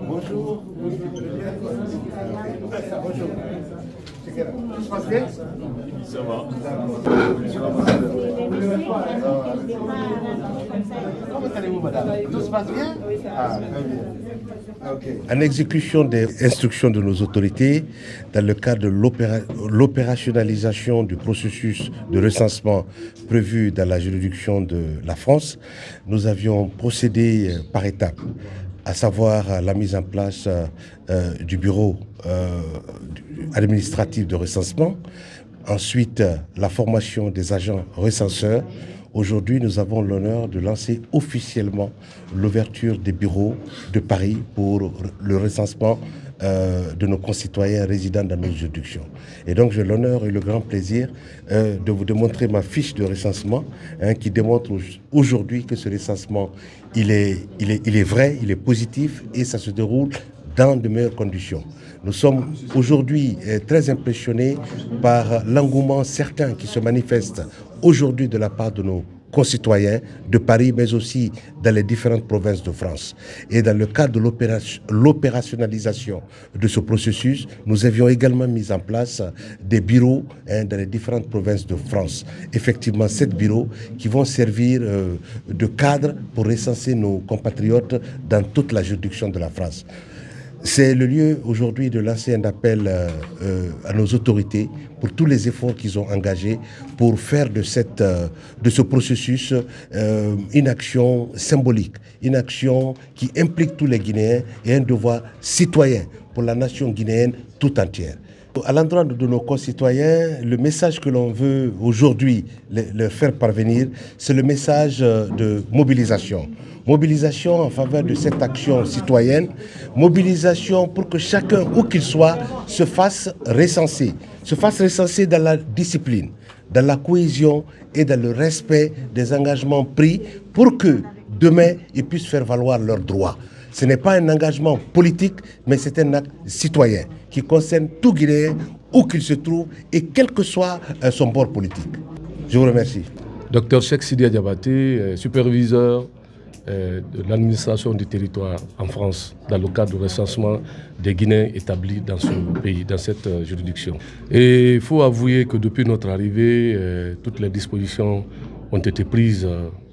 Bonjour. Bonjour. Ça passe bien? Ça va. Comment allez-vous, madame? Tout se passe bien? Ah, très bien. Okay. En exécution des instructions de nos autorités, dans le cadre de l'opérationnalisation du processus de recensement prévu dans la juridiction de la France, nous avions procédé par étapes, à savoir la mise en place du bureau administratif de recensement, ensuite la formation des agents recenseurs. Aujourd'hui, nous avons l'honneur de lancer officiellement l'ouverture des bureaux de Paris pour le recensement de nos concitoyens résidant dans nos juridictions. Et donc, j'ai l'honneur et le grand plaisir de vous démontrer ma fiche de recensement qui démontre aujourd'hui que ce recensement, il est vrai, il est positif et ça se déroule dans de meilleures conditions. Nous sommes aujourd'hui très impressionnés par l'engouement certain qui se manifeste aujourd'hui de la part de nos concitoyens de Paris, mais aussi dans les différentes provinces de France. Et dans le cadre de l'opérationnalisation de ce processus, nous avions également mis en place des bureaux dans les différentes provinces de France. Effectivement, 7 bureaux qui vont servir de cadre pour recenser nos compatriotes dans toute la juridiction de la France. C'est le lieu aujourd'hui de lancer un appel à nos autorités pour tous les efforts qu'ils ont engagés pour faire de ce processus une action symbolique, une action qui implique tous les Guinéens et un devoir citoyen pour la nation guinéenne tout entière. À l'endroit de nos concitoyens, le message que l'on veut aujourd'hui leur faire parvenir, c'est le message de mobilisation. Mobilisation en faveur de cette action citoyenne, mobilisation pour que chacun, où qu'il soit, se fasse recenser dans la discipline, dans la cohésion et dans le respect des engagements pris pour que demain, ils puissent faire valoir leurs droits. Ce n'est pas un engagement politique, mais c'est un acte citoyen qui concerne tout Guinéen, où qu'il se trouve et quel que soit son bord politique. Je vous remercie. Dr Cheikh Sidia Diabaté, superviseur de l'administration du territoire en France dans le cadre du recensement des Guinéens établis dans ce pays, dans cette juridiction. Et il faut avouer que depuis notre arrivée, toutes les dispositions ont été prises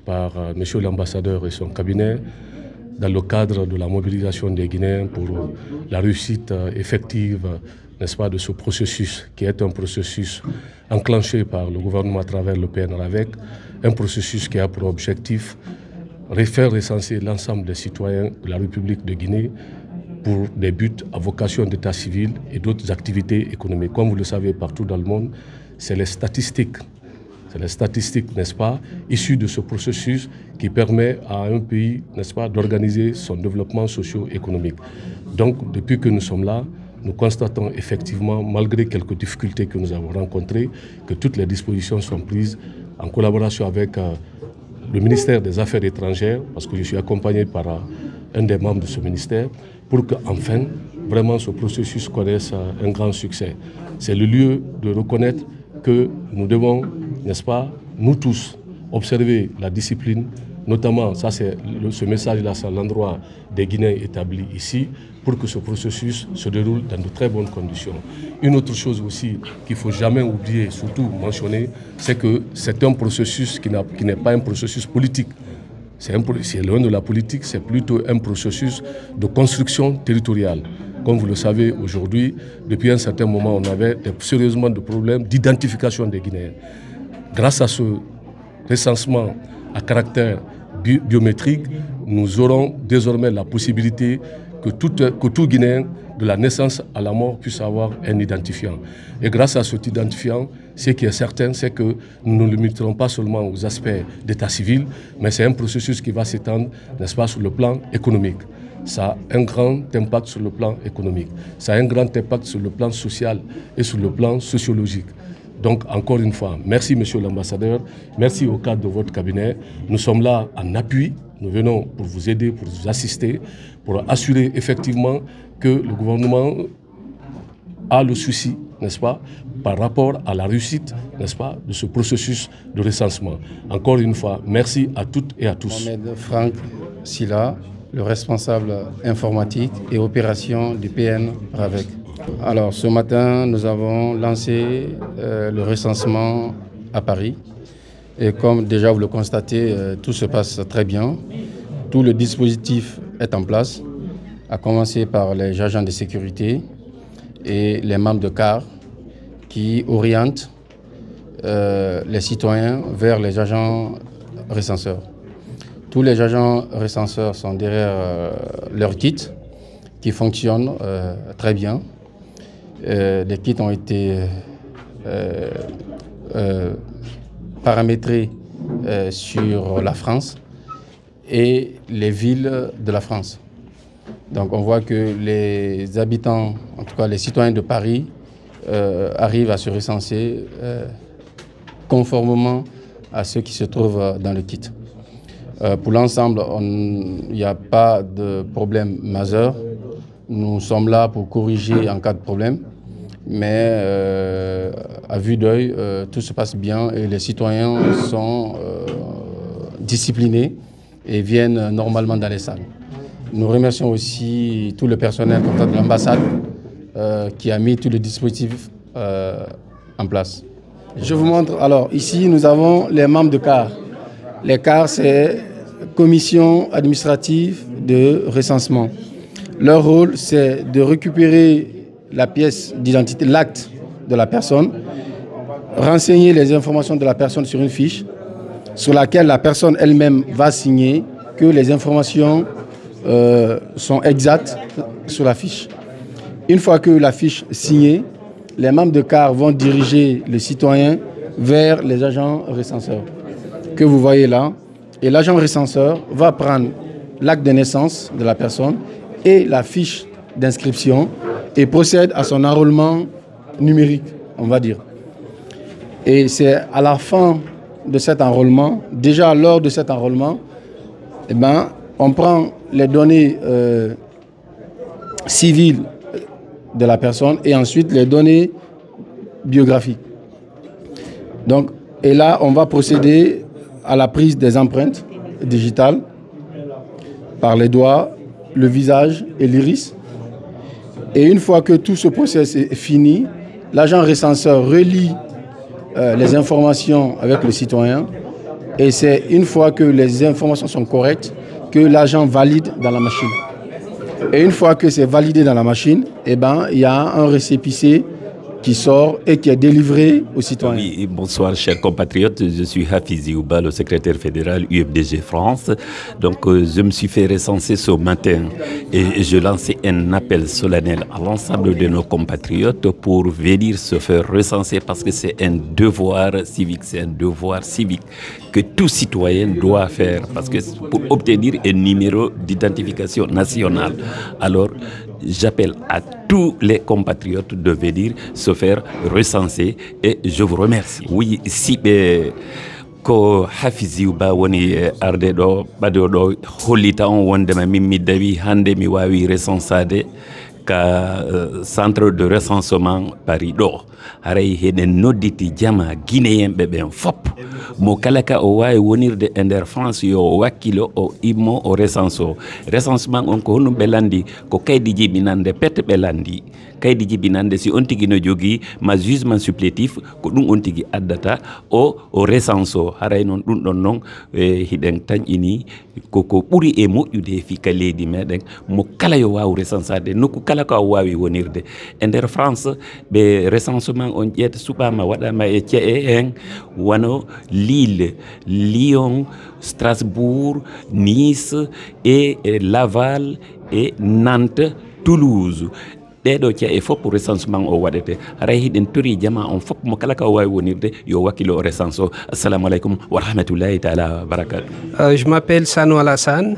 par monsieur l'ambassadeur et son cabinet dans le cadre de la mobilisation des Guinéens pour la réussite effective, n'est-ce pas, de ce processus qui est un processus enclenché par le gouvernement à travers le PNRAVEC, un processus qui a pour objectif faire recenser l'ensemble des citoyens de la République de Guinée pour des buts à vocation d'état civil et d'autres activités économiques. Comme vous le savez, partout dans le monde, c'est les statistiques, n'est-ce pas, issues de ce processus qui permet à un pays, n'est-ce pas, d'organiser son développement socio-économique. Donc, depuis que nous sommes là, nous constatons effectivement, malgré quelques difficultés que nous avons rencontrées, que toutes les dispositions sont prises en collaboration avec le ministère des Affaires étrangères, parce que je suis accompagné par un des membres de ce ministère, pour qu'enfin, vraiment, ce processus connaisse un grand succès. C'est le lieu de reconnaître que nous devons, n'est-ce pas, nous tous, observer la discipline, notamment, ça c'est ce message-là, c'est à l'endroit des Guinéens établis ici, pour que ce processus se déroule dans de très bonnes conditions. Une autre chose aussi qu'il ne faut jamais oublier, surtout mentionner, c'est que c'est un processus qui n'est pas un processus politique. C'est loin de la politique, c'est plutôt un processus de construction territoriale. Comme vous le savez, aujourd'hui, depuis un certain moment, on avait sérieusement de problèmes d'identification des Guinéens. Grâce à ce recensement à caractère biométrique, nous aurons désormais la possibilité que tout Guinéen, de la naissance à la mort, puisse avoir un identifiant. Et grâce à cet identifiant, ce qui est certain, c'est que nous ne limiterons pas seulement aux aspects d'état civil, mais c'est un processus qui va s'étendre, n'est-ce pas, sur le plan économique. Ça a un grand impact sur le plan économique. Ça a un grand impact sur le plan social et sur le plan sociologique. Donc, encore une fois, merci Monsieur l'ambassadeur, merci au cadre de votre cabinet. Nous sommes là en appui, nous venons pour vous aider, pour vous assister, pour assurer effectivement que le gouvernement a le souci, n'est-ce pas, par rapport à la réussite, n'est-ce pas, de ce processus de recensement. Encore une fois, merci à toutes et à tous. Mohamed Franck, Silla, le responsable informatique et opération du PN RAVEC. Alors ce matin, nous avons lancé le recensement à Paris. Et comme déjà vous le constatez, tout se passe très bien. Tout le dispositif est en place, à commencer par les agents de sécurité et les membres de CAR qui orientent les citoyens vers les agents recenseurs. Tous les agents recenseurs sont derrière leur kit qui fonctionne très bien. Les kits ont été paramétrés sur la France et les villes de la France. Donc on voit que les habitants, en tout cas les citoyens de Paris, arrivent à se recenser conformément à ce qui se trouve dans le kit. Pour l'ensemble, il n'y a pas de problème majeur. Nous sommes là pour corriger en cas de problème. Mais à vue d'œil, tout se passe bien et les citoyens sont disciplinés et viennent normalement dans les salles. Nous remercions aussi tout le personnel de l'ambassade qui a mis tout le dispositif en place. Je vous montre, alors ici nous avons les membres de CAR. Les CAR, c'est Commission administrative de recensement. Leur rôle, c'est de récupérer la pièce d'identité, l'acte de la personne, renseigner les informations de la personne sur une fiche sur laquelle la personne elle-même va signer que les informations sont exactes sur la fiche. Une fois que la fiche est signée, les membres de CAR vont diriger le citoyen vers les agents recenseurs que vous voyez là. Et l'agent recenseur va prendre l'acte de naissance de la personne et la fiche d'inscription et procède à son enrôlement numérique, on va dire. Et c'est à la fin de cet enrôlement, déjà lors de cet enrôlement, eh ben, on prend les données civiles de la personne et ensuite les données biographiques. Donc, et là, on va procéder à la prise des empreintes digitales par les doigts, le visage et l'iris. Et une fois que tout ce processus est fini, l'agent recenseur relie les informations avec le citoyen et c'est une fois que les informations sont correctes que l'agent valide dans la machine. Et une fois que c'est validé dans la machine, eh ben, il y a un récépissé qui sort et qui est délivré aux citoyens. Oui, bonsoir chers compatriotes, je suis Hafiz Youba, le secrétaire fédéral UFDG France. Donc je me suis fait recenser ce matin et je lançais un appel solennel à l'ensemble de nos compatriotes pour venir se faire recenser parce que c'est un devoir civique, que tout citoyen doit faire parce que pour obtenir un numéro d'identification nationale. Alors j'appelle à tous les compatriotes de venir se faire recenser et je vous remercie. Oui, si ko Hafiz Youba woni arde ɗo ɓaɗo ɗo hollita on wondema min mi dawi hande mi wawi recensade ka centre de recensement Paris ɗo haray heɗen nodditi jama guinéenɓe ɓen fop mo kala ka o wawi wonirde e nder France yo wakkilo o immo o recensement on ko honum ɓe landi ko kaydi jibinande pette ɓe landi kaydi jibinande si on tigi no jogui ma jugement supplétif ko ɗum on tigi addata o recense haray noon ɗum ɗon noon hiɗen tañƴini koko ɓuuri e moƴƴude fika leydi meɗen mo kala yo waw recensade nokku kala ko wawi wonirde e nder France ɓe recensement on ƴeeta suɓama waɗama e Thié en wano Lille, Lyon, Strasbourg, Nice et Laval et Nantes, Toulouse. ɗeɗo Thié e fof recensement o waɗete haray hiɗen tori jama on fof mo kala ka wawi wonirde yo wakkilo o recense o. Assalamu alaikum wa rahmatullahi ta'ala wa barakatuh. Je m'appelle Sano Alassane.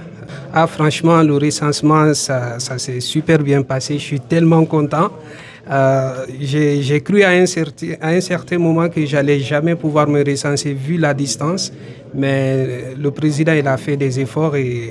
Ah, franchement, le recensement, ça s'est super bien passé. Je suis tellement content. J'ai cru à un certain moment que j'allais jamais pouvoir me recenser vu la distance. Mais le président, il a fait des efforts et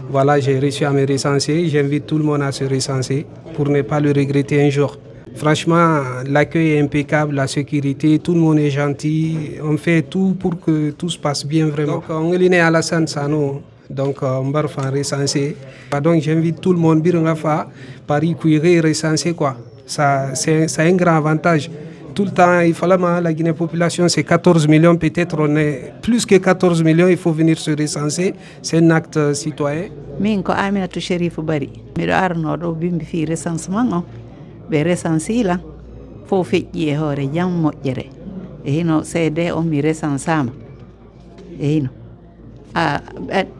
voilà, j'ai réussi à me recenser. J'invite tout le monde à se recenser pour ne pas le regretter un jour. Franchement, l'accueil est impeccable, la sécurité, tout le monde est gentil. On fait tout pour que tout se passe bien vraiment. Donc, on est Alassane Sano donc mbar fa recensé. Donc j'invite tout le monde à faire Paris Kouiré recensé quoi. Ça c'est un grand avantage. Tout le temps, il fallait la Guinée population, c'est 14 millions, peut-être on est plus que 14 millions, il faut venir se recenser. C'est un acte citoyen. Min ko Aminatou Chérifou Bari. Miɗo arno ɗo bimbi fi recensement on. Ɓe recensi la fo feƴƴi e hoore jam moƴƴere. E hino CD on mi recensama. E hino.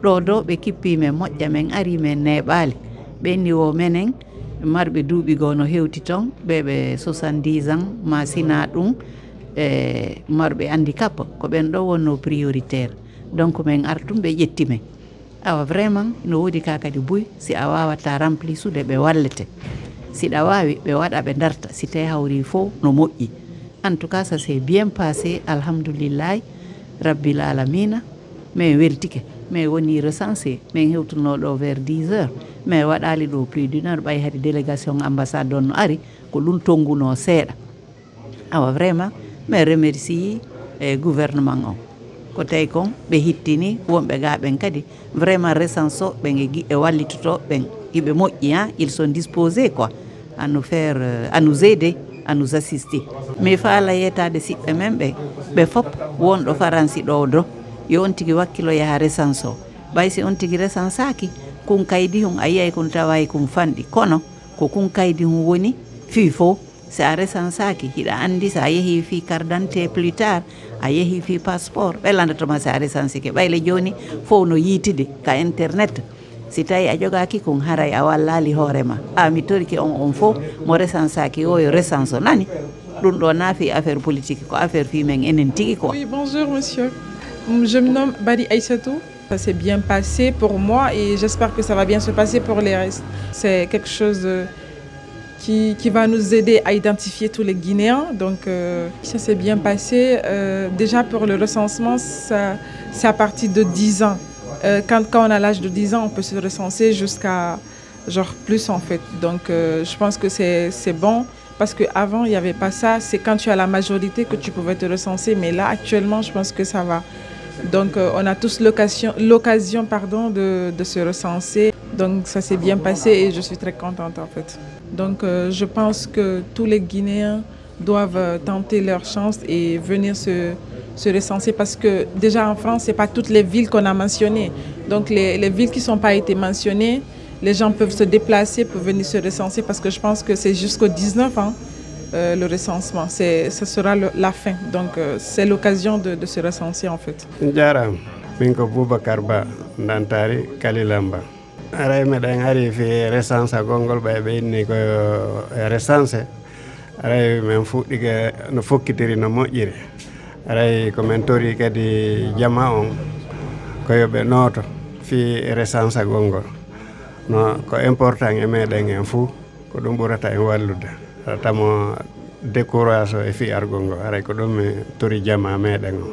Ɗo ɗo ɓe kippime moƴƴa men ari men neɓali. Ɓenni wo menen marɓe duuɓi goo no hewti toon ɓeɓe 70 ans ma sina ɗum e marɓe handicap ko ɓen ɗo wonno prioritaire donc min artum ɓe ƴetti men awa vraiment no woodi ka kadi boyi si a wawata rempli sude ɓe wallete siɗa wawi ɓe waɗa ɓe darta si tawi hawri fof no moƴƴi en tout cas ça s'est bien passé alhamdoulillahi rabbil alamina min weltike min woni recensé min hewtunoɗo vers 10 heures mais waɗali ɗo plus d'une heure ɓay hadi délégation ambassade on no ari ko ɗum tonguno seeɗa awa vraiment min remercie gouvernement on ko tawi kon ɓe hittini wonɓe ga ɓen kadi vraiment recenso ɓen e wallitoto ɓen iɓe moƴƴi ils sont disposés quoi à nous faire à nous aider à nous assister mais faala yettade siɓɓe men ɓe fop wonɗo faransi ɗo do yo on tigi wakkilo yaha recence o ɓay si on tigi recensaki kun kaydi hum a yiyay kun tawayi kun fanɗi kono ko kun kaydi hum woni fii fof si a recensaki hiɗa andi sa yeehi fi carte d'identité plus tard a yeehi fi passeport ɓe landatoma si a recensike ɓayle joni fof no yiitide ka internet si tawi a jogaki kun haray a wallali hoorema mi toriki on fof mo recensaki o yo recense o nani ɗum ɗo naafi affaire politique ko affaire fi men enen tigi quoi. Oui, bonjour monsieur. Je me nomme Badi Aïssatou. Ça s'est bien passé pour moi et j'espère que ça va bien se passer pour les restes. C'est quelque chose qui va nous aider à identifier tous les Guinéens. Donc ça s'est bien passé. Déjà pour le recensement, c'est à partir de 10 ans. Quand on a l'âge de 10 ans, on peut se recenser jusqu'à genre plus en fait. Donc je pense que c'est bon. Parce qu'avant, il n'y avait pas ça. C'est quand tu as la majorité que tu pouvais te recenser. Mais là, actuellement, je pense que ça va. Donc, on a tous l'occasion de se recenser. Donc, ça s'est bien passé et je suis très contente, en fait. Donc, je pense que tous les Guinéens doivent tenter leur chance et venir se recenser. Parce que déjà, en France, ce n'est pas toutes les villes qu'on a mentionnées. Donc, les villes qui ne sont pas été mentionnées, les gens peuvent se déplacer pour venir se recenser parce que je pense que c'est jusqu'au 19 ans le recensement. Ce sera la fin. Donc c'est l'occasion de se recenser en fait. Jaram, minko Boubacar Ba, Ndantari, Kalilamba. Aray meɗen ari fi recense gongol ɓe inni ko recense aray min fuɗɗike no fokkitiri no moƴƴiri aray komin tori kadi jama on koyo ɓe nooto fi recense gongol no ko important e meɗen en fuu ko ɗum ɓurata en wallude tamo décourage e fi argol ngo aray ko ɗum mi tori jama meɗen o